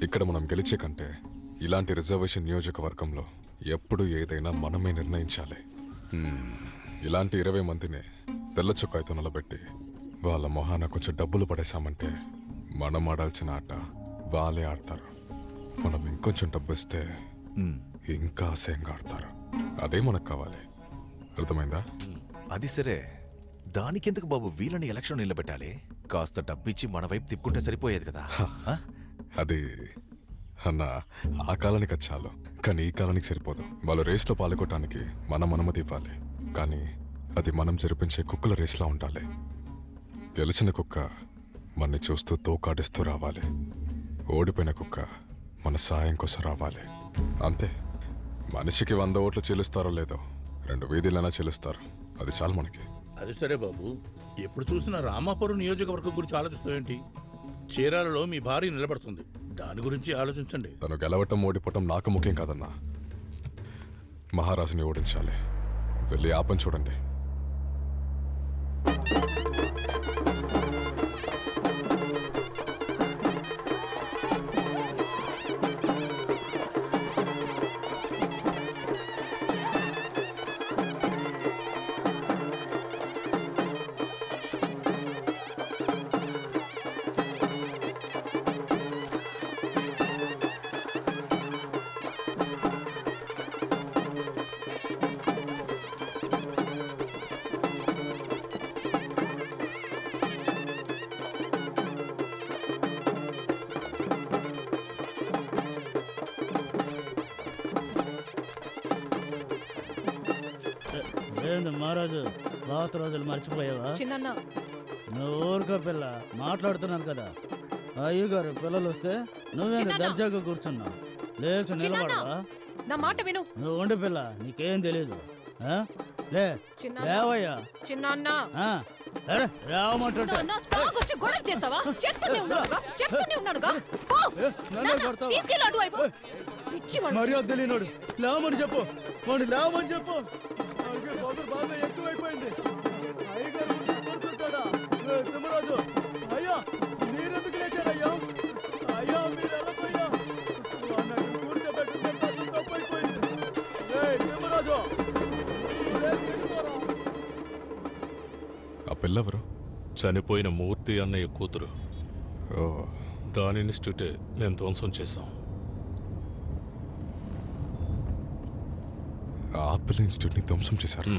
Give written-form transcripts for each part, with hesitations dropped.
ఇక్కడ మనం గెలిచే కంటే ఇలాంటి రిజర్వేషన్ నియోజకవర్గంలో ఎప్పుడు ఏదైనా మనమే నిర్ణయించాలి. ఇలాంటి 20 మందిని తెల్ల చొక్కాయితో నిలబెట్టి వాళ్ళ మొహాన కొంచెం డబ్బులు పడేశామంటే మనం ఆడాల్సిన ఆట వాళ్ళే ఆడతారు. మనం ఇంకొంచెం డబ్బు ఇస్తే ఇంకా ఆశయంగా ఆడతారు. అదే మనకు కావాలి. అర్థమైందా? అది సరే, దానికెందుకు బాబు వీళ్ళని ఎలక్షన్ నిలబెట్టాలి? కాస్త డబ్బిచ్చి మన వైపు తిప్పుకుంటే సరిపోయేది కదా. అది అన్న ఆ కాలానికి అది చాలు, కానీ ఈ కాలానికి సరిపోదు. వాళ్ళు రేస్లో పాల్గొనడానికి మనం అనుమతి ఇవ్వాలి, కానీ అది మనం జరిపించే కుక్కల రేస్లా ఉండాలి. గెలిచిన కుక్క మనని చూస్తూ తోకాడిస్తూ రావాలి, ఓడిపోయిన కుక్క మన సాయం కోసం రావాలి. అంతే. మనిషికి 100 ఓట్లు చెల్లిస్తారో లేదో 2 వీధులైనా చెల్లిస్తారు. అది చాలు మనకి. అది సరే బాబు, ఎప్పుడు చూసినా రామాపురం నియోజకవర్గం గురించి ఆలోచిస్తావేంటి? చీరాలలో మీ భార్య నిలబడుతుంది, దాని గురించి ఆలోచించండి. తను గెలవటం ఓడిపోవటం నాకు ముఖ్యం కాదన్నా. మహారాజుని ఓడించాలి. వెళ్ళి ఆ పని చూడండి. ఏంది మహారాజు, పాత రోజులు మర్చిపోయావా? చిన్నన్న నువ్వు ఊరుకో పిల్ల, మాట్లాడుతున్నాను కదా. అయ్యగారు పిల్లలు వస్తే నువ్వేంత దర్జాగా కూర్చున్నావు, లేచి నిలబడవా? నా మాట విను. నువ్వు ఉండి పిల్ల, నీకేం తెలీదు. లేవయ్యా చిన్న రావమంటుంటే గొడవ చేస్తావా? చెప్తూనే ఉన్నాడుగా. మర్యాద తెలియనాడు. లేవమని చెప్పు, వాడు లేవమని చెప్పు. బాగా ఎక్కువైపోయింది. అయ్యగారు కూర్చుంటాడా? సింహరాజు, అయ్యా మీరెందుకు లేచారయ్యా? అయ్యా మీరు వెళ్ళపోయా, కూర్చోబెట్టు, తప్పైపోయింది. సింహరాజు, ఆ పిల్లెవరు? చనిపోయిన మూర్తి అన్నయ్య కూతురు. దాని ఇన్స్టిట్యూటే నేను ధ్వంసం చేశాం. ఆపిల్ ఇన్స్టిట్యూట్ని ధ్వంసం చేశారు.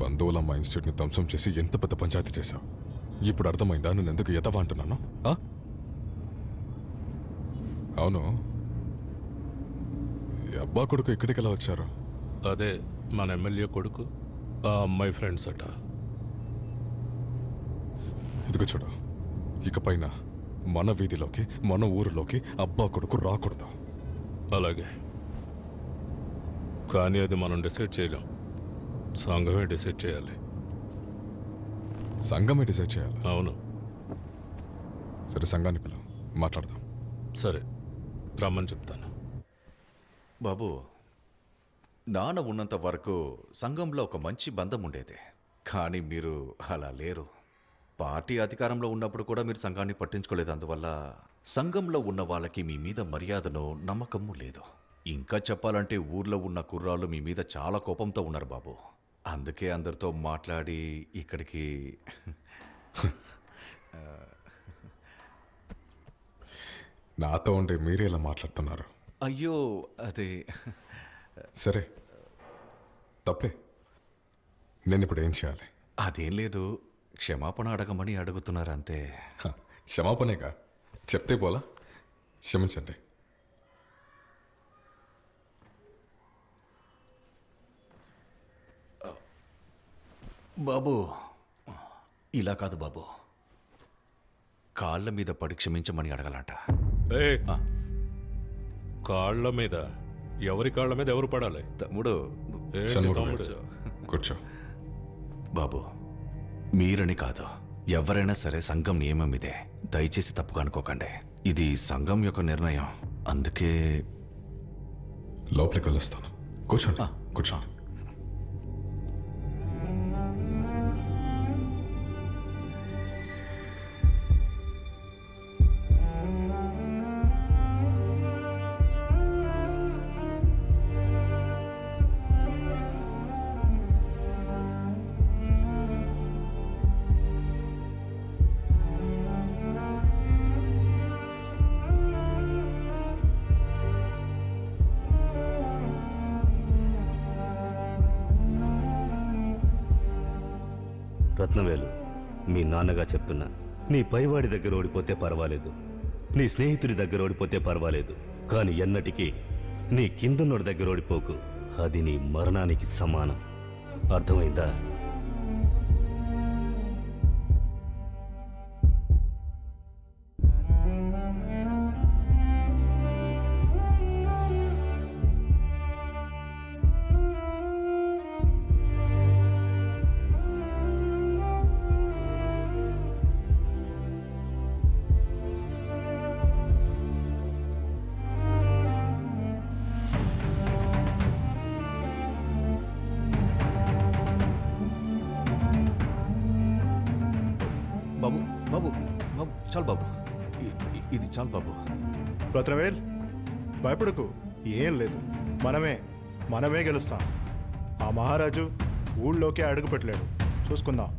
బంధువులమ్మ ఇన్స్టిట్యూట్ని ధ్వంసం చేసి ఎంత పెద్ద పంచాయతీ చేశావు. ఇప్పుడు అర్థమైందా నేను ఎందుకు ఎదవా అంటున్నాను? అవును, ఈ అబ్బా కొడుకు ఇక్కడికి ఎలా వచ్చారు? అదే మన ఎమ్మెల్యే కొడుకు, ఆ అమ్మాయి ఫ్రెండ్స్ అట. ఇదిగో చూడు, ఇకపైన మన వీధిలోకి మన ఊరిలోకి అబ్బా కొడుకు రాకూడదు. అలాగే, కానీ అది మనం డిసైడ్ చేయలేం. సంఘమే డిసైడ్ చేయాలి. సంఘమే డిసైడ్ చేయాలి? అవును. సరే, సంఘాన్ని పిలువు, మాట్లాడదాం. సరే, రమ్మని చెప్తాను. బాబు, నాన్న ఉన్నంత వరకు సంఘంలో ఒక మంచి బంధం ఉండేది, కానీ మీరు అలా లేరు. పార్టీ అధికారంలో ఉన్నప్పుడు కూడా మీరు సంఘాన్ని పట్టించుకోలేదు. అందువల్ల సంఘంలో ఉన్న వాళ్ళకి మీ మీద మర్యాదను, నమ్మకము లేదు. ఇంకా చెప్పాలంటే ఊర్లో ఉన్న కుర్రాళ్ళు మీ మీద చాలా కోపంతో ఉన్నారు బాబు. అందుకే అందరితో మాట్లాడి ఇక్కడికి. నాతో ఉండే మీరే ఇలా మాట్లాడుతున్నారు. అయ్యో, అదే సరే, తప్పే. నేను ఇప్పుడు ఏం చేయాలి? అదేం లేదు, క్షమాపణ అడగమని అడుగుతున్నారు అంతే. క్షమాపణేగా, చెప్తే పోలా. క్షమించండి. బాబు, ఇలా కాదు బాబు, కాళ్ళ మీద పడి క్షమించమని అడగాలంట. కాళ్ళ మీద? ఎవరి కాళ్ళ మీద ఎవరు పడాలి? తమ్ముడు, కూర్చో. బాబు, మీరని కాదు, ఎవరైనా సరే సంఘం నియమం ఇదే. దయచేసి తప్పుగా అనుకోకండి. ఇది సంఘం యొక్క నిర్ణయం. అందుకే లోపలికి వెళ్ళొస్తాను. కూర్చోండి. కూర్చో. రత్నవేలు, మీ నాన్నగా చెప్తున్నా, నీ పైవాడి దగ్గర ఓడిపోతే పర్వాలేదు, నీ స్నేహితుడి దగ్గర ఓడిపోతే పర్వాలేదు, కానీ ఎన్నటికీ నీ కిందన్నోడి దగ్గర ఓడిపోకు. అది నీ మరణానికి సమానం. అర్థమైందా? బాబు బాబు బాబు చాలు బాబు, ఇది చాలు బాబు. రత్నవేల్, భయపడకు, ఏం లేదు, మనమే గెలుస్తాం. ఆ మహారాజు ఊళ్ళోకే అడుగు పెట్టలేడు, చూసుకుందాం.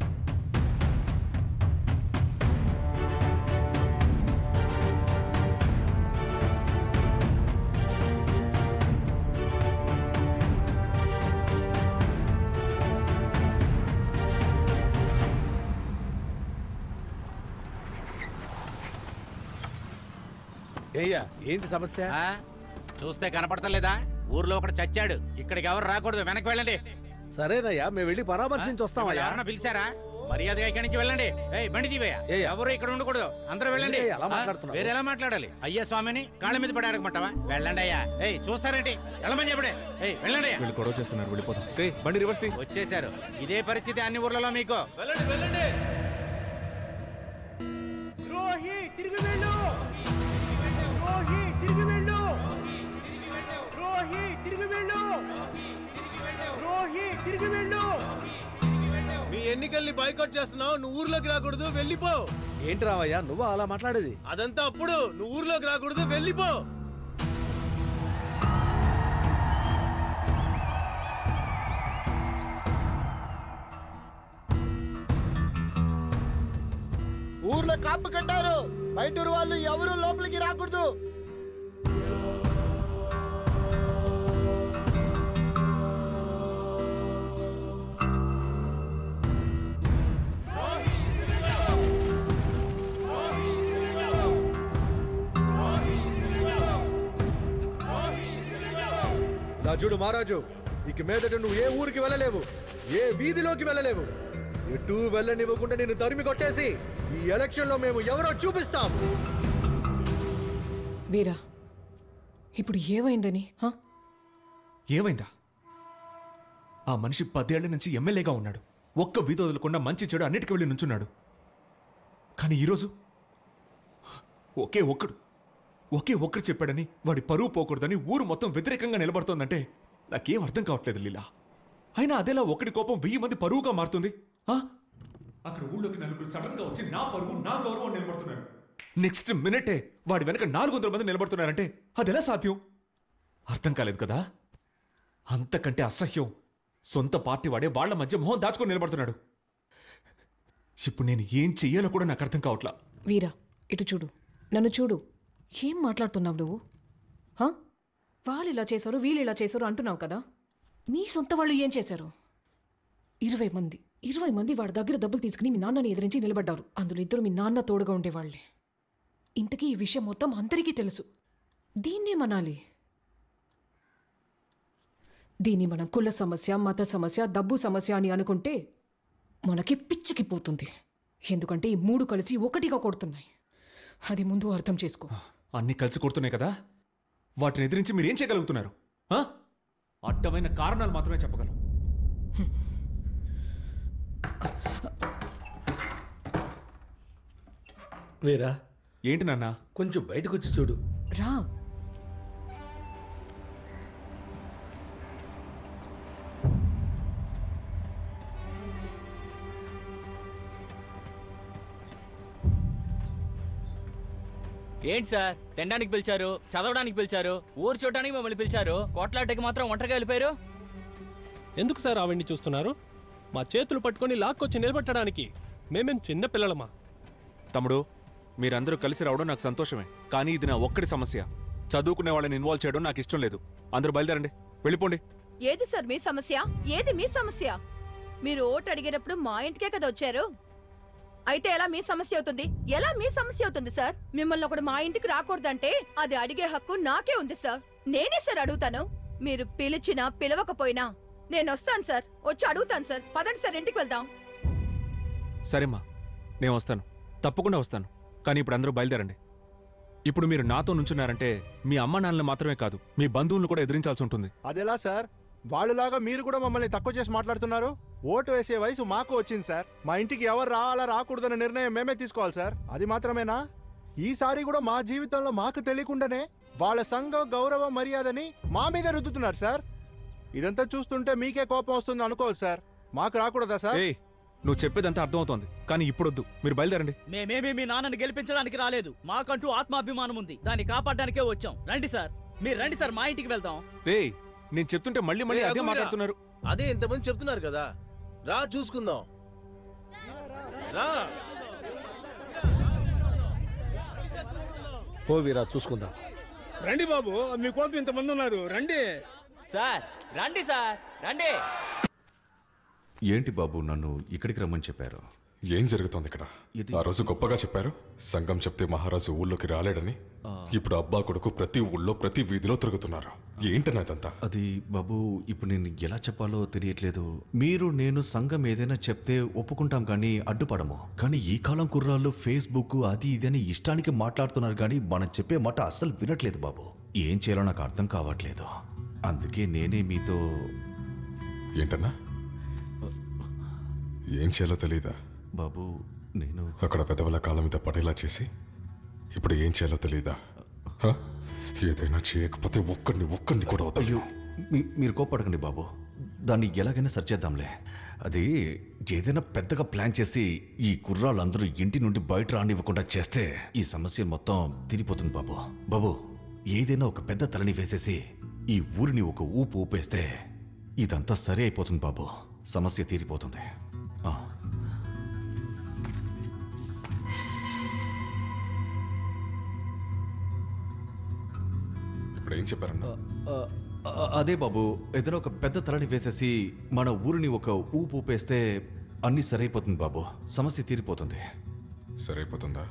ఏంటి సమస్య? చూస్తే కనపడతలేదా? ఊర్లో ఒకడు చచ్చాడు. ఇక్కడికి ఎవరు రాకూడదు, వెనక్కి వెళ్ళండి. సరేనయ్యా, మేము వెళ్ళి పరామర్శించి వస్తామయ్యా. ఎవరన్నా పిలిచారా? మర్యాదగా ఇక్కడి నుంచి వెళ్ళండి. బండి తీవయ్యా. ఎవరు ఇక్కడ ఉండకూడదు, అందరూ వెళ్ళండి. ఎలా మాట్లాడుతున్నావు? వేరే ఎలా మాట్లాడాలి? అయ్యా స్వామిని కాళ్ళ మీద పడి అడగమంటావా? వెళ్ళండి అయ్యా. చూస్తారేంటి? వెళ్ళమని చెప్పడే. వెళ్ళండి అయ్యా. గొడవ చేస్తున్నారు, వెళ్ళిపోతాం. బండి రివర్స్ తీ. వచ్చేసారు. ఇదే పరిస్థితి అన్ని ఊర్లలో మీకు. వెళ్ళండి. ద్రోహి తిరిగి వెళ్ళు, ద్రోహి తిరిగి వెళ్ళు, ద్రోహి తిరిగి వెళ్ళు, ద్రోహి తిరిగి వెళ్ళు. మీ ఎన్నికల్ని బాయ్కాట్ చేస్తున్నావు, నువ్వు ఊర్లోకి రాకూడదు, వెళ్ళిపో. ఏంటి రావయ్యా నువ్వు అలా మాట్లాడేది? అదంతా అప్పుడు, నువ్వు ఊర్లోకి రాకూడదు, వెళ్ళిపో. ఊర్లో కాపు కట్టారు, బయటూరు వాళ్ళు ఎవరు లోపలికి రాకూడదు. చూడు మహారాజు, ఇక మీదట నువ్వు ఏ ఊరికి వెళ్ళలేవు, ఏ వీధిలోకి వెళ్ళలేవు. ఎటు వెళ్ళనివ్వకుండా నిన్ను తరిమి కొట్టేసి ఈ ఎలక్షన్ లో మేము ఎవరో చూపిస్తాం. వీరా, ఇప్పుడు ఏమైందని? ఏమైందా? ఆ మనిషి 10 ఏళ్ల నుంచి ఎమ్మెల్యేగా ఉన్నాడు. ఒక్క వీధి వదలకుండా మంచి చెడు అన్నిటికీ వెళ్ళి నుంచున్నాడు. కానీ ఈరోజు ఒకే ఒక్కడు చెప్పాడని వాడి పరువు పోకూడదని ఊరు మొత్తం వ్యతిరేకంగా నిలబడుతోందంటే నాకేం అర్థం కావట్లేదు లీలా. అయినా అదేలా ఒకటి కోపం 1000 మంది పరువుగా మారుతుంది. అక్కడ ఊళ్ళోకి 4 సడన్ గా వచ్చి నా పరువు నా గౌరవం నిలబడుతున్నారు. నెక్స్ట్ మినిటే వాడి వెనక 400 మంది నిలబడుతున్నారంటే అదెలా సాధ్యం? అర్థం కాలేదు కదా. అంతకంటే అసహ్యం సొంత పార్టీ వాడే వాళ్ల మధ్య మొహం దాచుకొని నిలబడుతున్నాడు. ఇప్పుడు నేను ఏం చెయ్యాలో కూడా నాకు అర్థం కావట్లా. వీరా, ఇటు చూడు, నన్ను చూడు. ఏం మాట్లాడుతున్నావు నువ్వు? వాళ్ళు ఇలా చేశారు, వీళ్ళు ఇలా చేశారు అంటున్నావు కదా. మీ సొంత వాళ్ళు ఏం చేశారు? 20 మంది వాడి దగ్గర డబ్బులు తీసుకుని మీ నాన్నని ఎదిరించి నిలబడ్డారు. అందులో 2 మీ నాన్న తోడుగా ఉండేవాళ్లే. ఇంతకీ ఈ విషయం మొత్తం అందరికీ తెలుసు. దీన్నేమనాలి? దీన్ని మనం కుల సమస్య, మత సమస్య, డబ్బు సమస్య అని అనుకుంటే మనకి పిచ్చికి పోతుంది. ఎందుకంటే ఈ 3 కలిసి ఒకటిగా కొడుతున్నాయి. అది ముందు అర్థం చేసుకో. అన్ని కలిసి కొడుతున్నాయి కదా, వాటిని ఎదిరించి మీరేం చేయగలుగుతున్నారు? అడ్డమైన కారణాలు మాత్రమే చెప్పగలం. వీరా, ఏంటి నాన్న? కొంచెం బయటకు వచ్చి చూడు. రా. ఏంటి సార్, తినడానికి పిలిచారు, చదవడానికి పిలిచారు, ఊరు చూడడానికి మమ్మల్ని పిలిచారు, కోట్లాటకి మాత్రం ఒంటరిగా వెళ్ళిపోయారు. ఎందుకు సార్ ఆవిడ్ని చూస్తున్నారు? మా చేతులు పట్టుకొని లాక్కొచ్చి నిలబెట్టడానికి మేమేం చిన్న పిల్లలమా? తమ్ముడు, మీరందరూ కలిసి రావడం నాకు సంతోషమే, కానీ ఇది నా ఒక్కడి సమస్య. చదువుకునే వాళ్ళని ఇన్వాల్వ్ చేయడం నాకు ఇష్టం లేదు. అందరూ బయలుదేరండి, వెళ్ళిపోండి. ఏది సార్ మీ సమస్య? ఏది మీ సమస్య? మీరు ఓటు అడిగేటప్పుడు మా ఇంటికే కదా వచ్చారు. అయితే ఎలా మీ సమస్య అవుతుంది? ఎలా మీ సమస్య అవుతుంది సార్? మిమ్మల్ని ఒకడు మా ఇంటికి రాకూడదంటే అది అడిగే హక్కు నాకే ఉంది సార్. నేనే సార్ అడుగుతాను. మీరు పిలిచినా పిలవకపోయినా నేను వస్తాను సార్. వచ్చి అడుగుతాను సార్. పదండి సార్, ఇంటికి వెళ్దాం. సరేమ్మా, నేను వస్తాను, తప్పకుండా వస్తాను. కానీ ఇప్పుడు అందరూ బయలుదేరండి. ఇప్పుడు మీరు నాతో నుంచున్నారంటే మీ అమ్మ నాన్నలు మాత్రమే కాదు, మీ బంధువులను కూడా ఎదిరించాల్సి ఉంటుంది. అదెలా సార్? వాళ్ళలాగా మీరు కూడా మమ్మల్ని తక్కువ చేసి మాట్లాడుతున్నారు. ఓటు వేసే వయసు మాకు వచ్చింది సార్. మా ఇంటికి ఎవరు రావాలా రాకూడదన్న నిర్ణయం మేమే తీసుకోవాలి సార్. అది మాత్రమేనా? ఈసారి కూడా మా జీవితంలో మాకు తెలియకుండానే వాళ్ళ సంఘ గౌరవ మర్యాదని మా మీద రుద్దుతున్నారు సార్. ఇదంతా చూస్తుంటే మీకే కోపం వస్తుంది అనుకోవాలి సార్. మాకు రాకూడదా సార్? నువ్వు చెప్పేదంతా అర్థమవుతోంది, కానీ ఇప్పుడొద్దు, మీరు బయలుదేరండి. మేమేమీ మీ నాన్నని గెలిపించడానికి రాలేదు. మాకంటూ ఆత్మాభిమానం ఉంది, దాన్ని కాపాడడానికే వచ్చాం. రండి సార్, మీరు రండి సార్, మా ఇంటికి వెళ్దాం. నేను చెప్తుంటే మళ్ళీ మళ్ళీ అదే మాట్లాడుతున్నారు. అదే ఇంతమంది చెప్తున్నారు కదా, రా చూసుకుందాం. రా పోవీరా చూసుకుందాం. రండి బాబు, మీకోసం ఇంతమంది ఉన్నారు, రండి సార్. రండి సార్, రండి. ఏంటి బాబు నన్ను ఇక్కడికి రమ్మని చెప్పారు? ఏం జరుగుతోంది ఇక్కడ? ఆ రోజు గొప్పగా చెప్పారు, సంఘం చెప్తే మహారాజు ఊళ్ళోకి రాలేడని. ఇప్పుడు అబ్బా కొడుకు ప్రతి ఊళ్ళో ప్రతి వీధిలో తిరుగుతున్నారు. ఏంటనేదంతా? అది బాబు, ఇప్పుడు నేను ఎలా చెప్పాలో తెలియట్లేదు. మీరు నేను సంఘం ఏదైనా చెప్తే ఒప్పుకుంటాం కానీ అడ్డుపడము. కానీ ఈ కాలం కుర్రాళ్ళు ఫేస్బుక్ అది ఇది అని ఇష్టానికి మాట్లాడుతున్నారు కానీ మనం చెప్పే మాట అస్సలు వినట్లేదు బాబు. ఏం చేయాలో నాకు అర్థం కావట్లేదు. అందుకే నేనే మీతో. ఏంటన్నా? ఏం చేయాలో తెలీదా బాబు? నేను అక్కడ పెదవుల కాళ్ళ మీద పడేలా చేసి ఇప్పుడు ఏం చేయాలో తెలీదా? ఏదైనా చేయకపోతే ఒక్కడిని కూడా అవుతాయి. అయ్యో, మీరు కోపడకండి బాబు, దాన్ని ఎలాగైనా సరిచేద్దాంలే. అది ఏదైనా పెద్దగా ప్లాన్ చేసి ఈ కుర్రాళ్ళందరూ ఇంటి నుండి బయట రానివ్వకుండా చేస్తే ఈ సమస్య మొత్తం తిరిగిపోతుంది బాబు. బాబు, ఏదైనా ఒక పెద్ద తలని వేసేసి ఈ ఊరిని ఒక ఊపు ఊపేస్తే ఇదంతా సరి అయిపోతుంది బాబు. సమస్య తీరిపోతుంది. ఇప్పుడు ఏం చెప్పారన్నా? అదే బాబు, ఏదైనా ఒక పెద్ద తలని వేసేసి మన ఊరిని ఒక ఊపు ఊపేస్తే అన్ని సరైపోతుంది బాబు. సమస్య తీరిపోతుంది. సరైపోతుందా?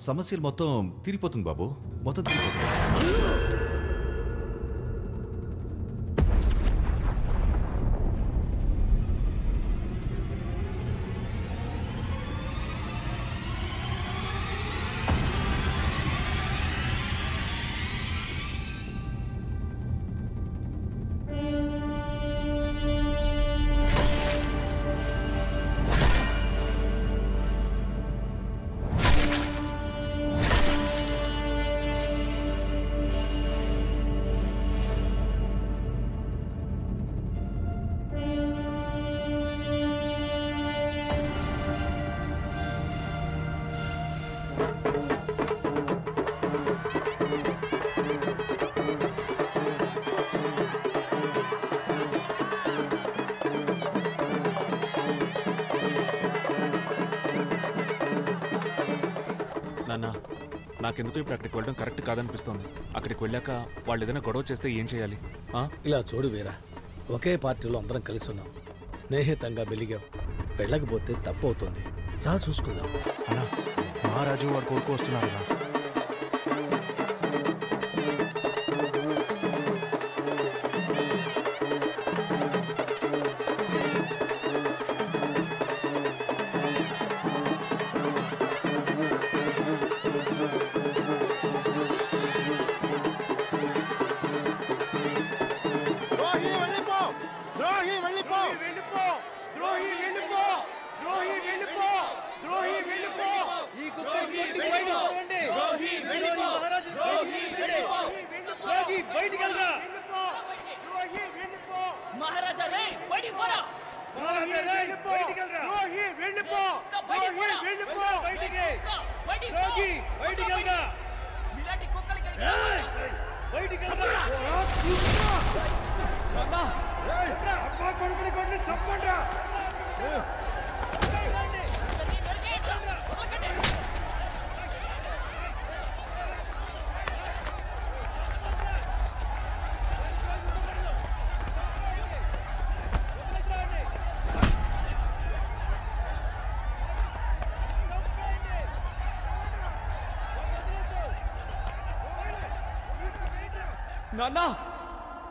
సమస్యలు మొత్తం తీరిపోతుంది బాబు, మొత్తం తీరిపోతుంది. నాన్న, నాకెందుకు ఇప్పుడు అక్కడికి వెళ్ళడం కరెక్ట్ కాదనిపిస్తోంది. అక్కడికి వెళ్ళాక వాళ్ళు ఏదైనా గొడవ చేస్తే ఏం చేయాలి? ఇలా చూడు వీరా, ఒకే పార్టీలో అందరం కలిసి ఉన్నాం, స్నేహితంగా వెలిగాం. వెళ్ళకపోతే తప్పు అవుతుంది. రా చూసుకుందాం. మహారాజు వాడు కొడుకు వస్తున్నారు. నాన్న